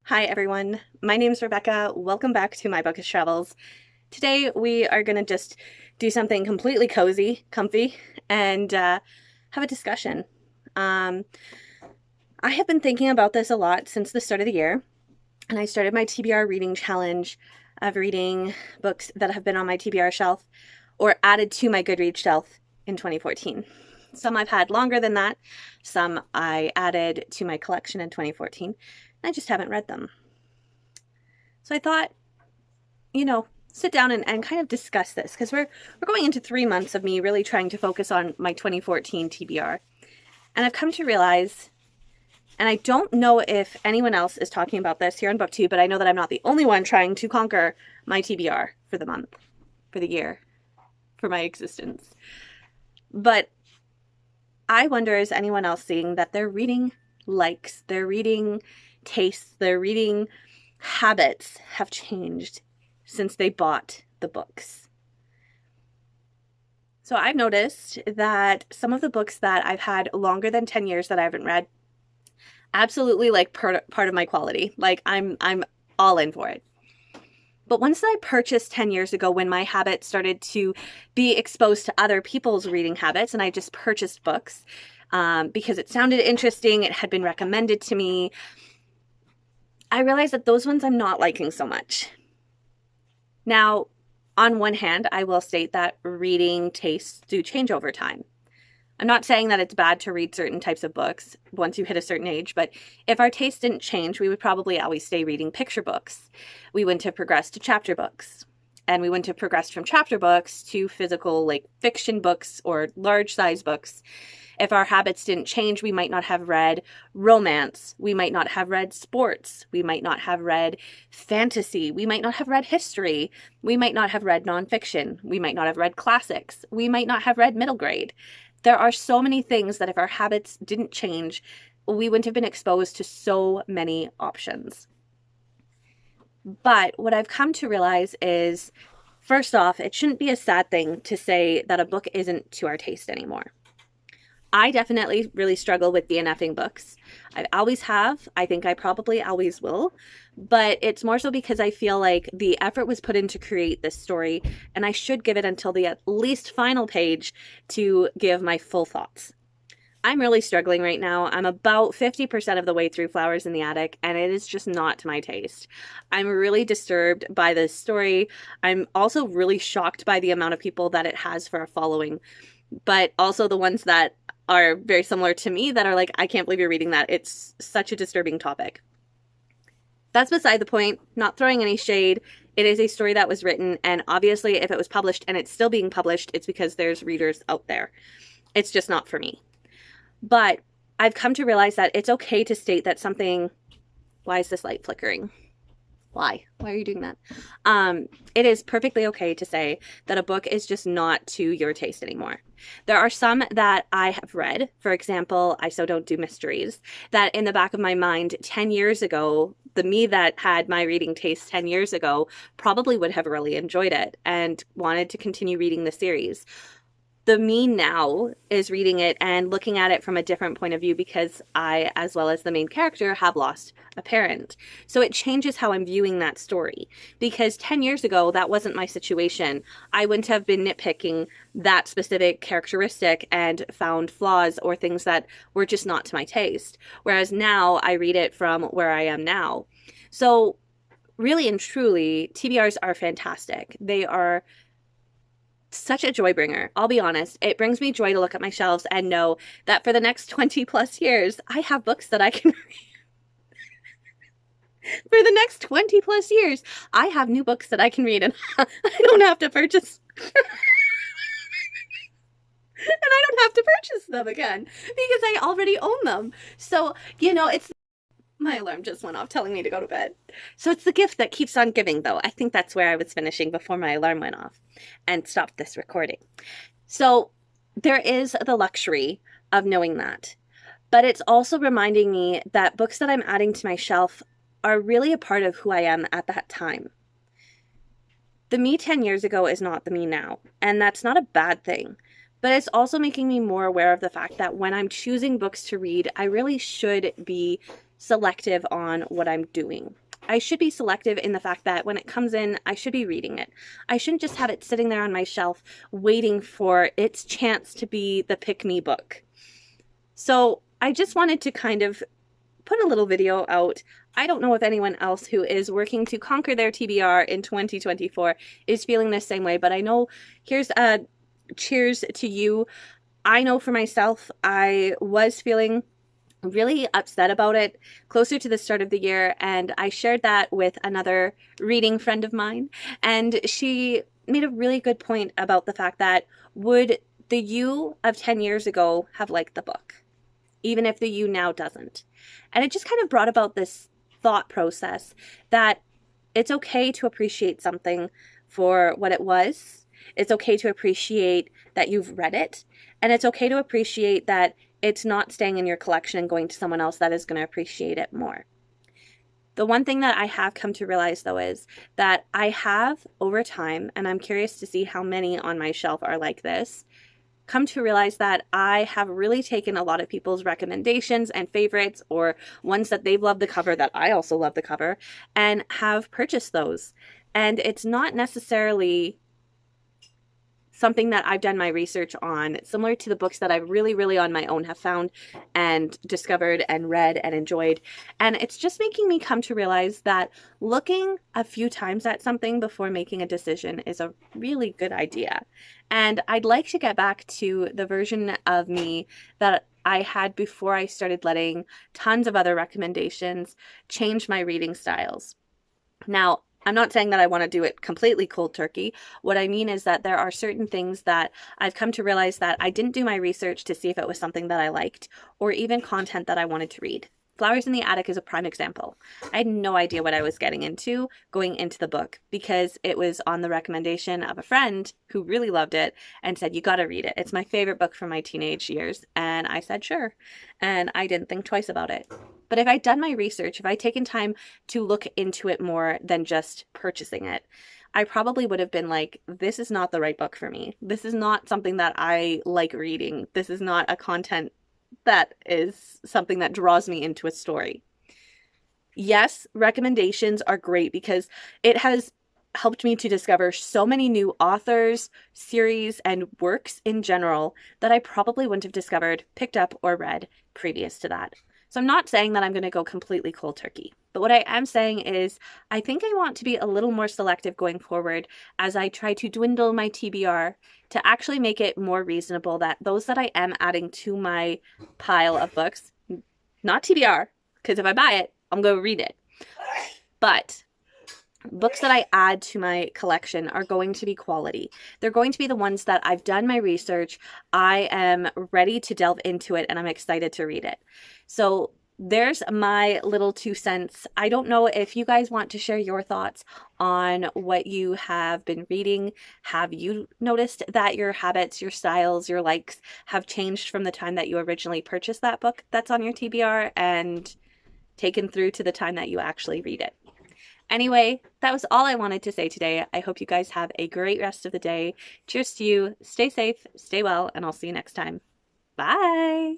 Hi everyone, my name's Rebecca. Welcome back to my Bookish Travels. Today we are going to just do something completely cozy, comfy, and have a discussion. I have been thinking about this a lot since the start of the year, and I started my TBR reading challenge of reading books that have been on my TBR shelf or added to my Goodreads shelf in 2014. Some I've had longer than that, some I added to my collection in 2014. I just haven't read them. So I thought, sit down and kind of discuss this because we're going into 3 months of me really trying to focus on my 2014 TBR. And I've come to realize, and I don't know if anyone else is talking about this here on BookTube, but I know that I'm not the only one trying to conquer my TBR for the month, for the year, for my existence. But I wonder, is anyone else seeing that their reading likes, their reading tastes, their reading habits have changed since they bought the books? So I've noticed that some of the books that I've had longer than 10 years that I haven't read, absolutely like part of my quality. Like I'm all in for it. But once I purchased 10 years ago, when my habits started to be exposed to other people's reading habits, and I just purchased books because it sounded interesting, it had been recommended to me, I realized that those ones I'm not liking so much. Now, on one hand, I will state that reading tastes do change over time. I'm not saying that it's bad to read certain types of books once you hit a certain age, but if our taste didn't change, we would probably always stay reading picture books. We wouldn't have progressed to chapter books. And we wouldn't have progressed from chapter books to physical, like fiction books or large size books. If our habits didn't change, we might not have read romance. We might not have read sports. We might not have read fantasy. We might not have read history. We might not have read nonfiction. We might not have read classics. We might not have read middle grade. There are so many things that if our habits didn't change, we wouldn't have been exposed to so many options. But what I've come to realize is, first off, it shouldn't be a sad thing to say that a book isn't to our taste anymore. I definitely really struggle with DNFing books. I always have. I think I probably always will. But it's more so because I feel like the effort was put in to create this story, and I should give it until the at least final page to give my full thoughts. I'm really struggling right now. I'm about 50% of the way through Flowers in the Attic, and it is just not to my taste. I'm really disturbed by this story. I'm also really shocked by the amount of people that it has for a following, but also the ones that are very similar to me that are like, I can't believe you're reading that. It's such a disturbing topic. That's beside the point, not throwing any shade. It is a story that was written, and obviously if it was published and it's still being published, it's because there's readers out there. It's just not for me. But I've come to realize that it's okay to state that something... Why is this light flickering? Why? Why are you doing that? It is perfectly okay to say that a book is just not to your taste anymore. There are some that I have read, for example, I So Don't Do Mysteries, that in the back of my mind 10 years ago, the me that had my reading taste 10 years ago probably would have really enjoyed it and wanted to continue reading the series. The me now is reading it and looking at it from a different point of view because I, as well as the main character, have lost a parent. So it changes how I'm viewing that story. Because 10 years ago, that wasn't my situation. I wouldn't have been nitpicking that specific characteristic and found flaws or things that were just not to my taste. Whereas now, I read it from where I am now. So really and truly, TBRs are fantastic. They are such a joy bringer. I'll be honest. It brings me joy to look at my shelves and know that for the next 20 plus years, I have books that I can read. For the next 20 plus years, I have new books that I can read and I don't have to purchase. And I don't have to purchase them again because I already own them. So, it's... My alarm just went off telling me to go to bed. So it's the gift that keeps on giving, though. I think that's where I was finishing before my alarm went off and stopped this recording. So there is the luxury of knowing that. But it's also reminding me that books that I'm adding to my shelf are really a part of who I am at that time. The me 10 years ago is not the me now, and that's not a bad thing. But it's also making me more aware of the fact that when I'm choosing books to read, I really should be selective on what I'm doing. I should be selective in the fact that when it comes in, I should be reading it. I shouldn't just have it sitting there on my shelf waiting for its chance to be the pick-me book. So I just wanted to kind of put a little video out. I don't know if anyone else who is working to conquer their TBR in 2024 is feeling the same way, but I know here's a cheers to you. I know for myself, I was feeling really upset about it closer to the start of the year, and I shared that with another reading friend of mine, and she made a really good point about the fact that would the you of 10 years ago have liked the book, even if the you now doesn't? And it just kind of brought about this thought process that it's okay to appreciate something for what it was. It's okay to appreciate that you've read it. And it's okay to appreciate that it's not staying in your collection and going to someone else that is going to appreciate it more. The one thing that I have come to realize, though, is that I have, over time, and I'm curious to see how many on my shelf are like this, come to realize that I have really taken a lot of people's recommendations and favorites, or ones that they've loved the cover that I also love the cover, and have purchased those. And it's not necessarily something that I've done my research on, similar to the books that I really on my own have found and discovered and read and enjoyed. And it's just making me come to realize that looking a few times at something before making a decision is a really good idea. And I'd like to get back to the version of me that I had before I started letting tons of other recommendations change my reading styles. Now, I'm not saying that I want to do it completely cold turkey. What I mean is that there are certain things that I've come to realize that I didn't do my research to see if it was something that I liked, or even content that I wanted to read. Flowers in the Attic is a prime example. I had no idea what I was getting into going into the book, because it was on the recommendation of a friend who really loved it and said, you got to read it. It's my favorite book from my teenage years. And I said, sure. And I didn't think twice about it. But if I'd done my research, if I'd taken time to look into it more than just purchasing it, I probably would have been like, this is not the right book for me. This is not something that I like reading. This is not a content that is something that draws me into a story. Yes, recommendations are great because it has helped me to discover so many new authors, series, and works in general that I probably wouldn't have discovered, picked up, or read previous to that. So I'm not saying that I'm going to go completely cold turkey, but what I am saying is I think I want to be a little more selective going forward as I try to dwindle my TBR to actually make it more reasonable that those that I am adding to my pile of books, not TBR, because if I buy it, I'm going to read it, but books that I add to my collection are going to be quality. They're going to be the ones that I've done my research, I am ready to delve into it, and I'm excited to read it. So there's my little 2 cents. I don't know if you guys want to share your thoughts on what you have been reading. Have you noticed that your habits, your styles, your likes have changed from the time that you originally purchased that book that's on your TBR and taken through to the time that you actually read it? Anyway, that was all I wanted to say today. I hope you guys have a great rest of the day. Cheers to you. Stay safe, stay well, and I'll see you next time. Bye.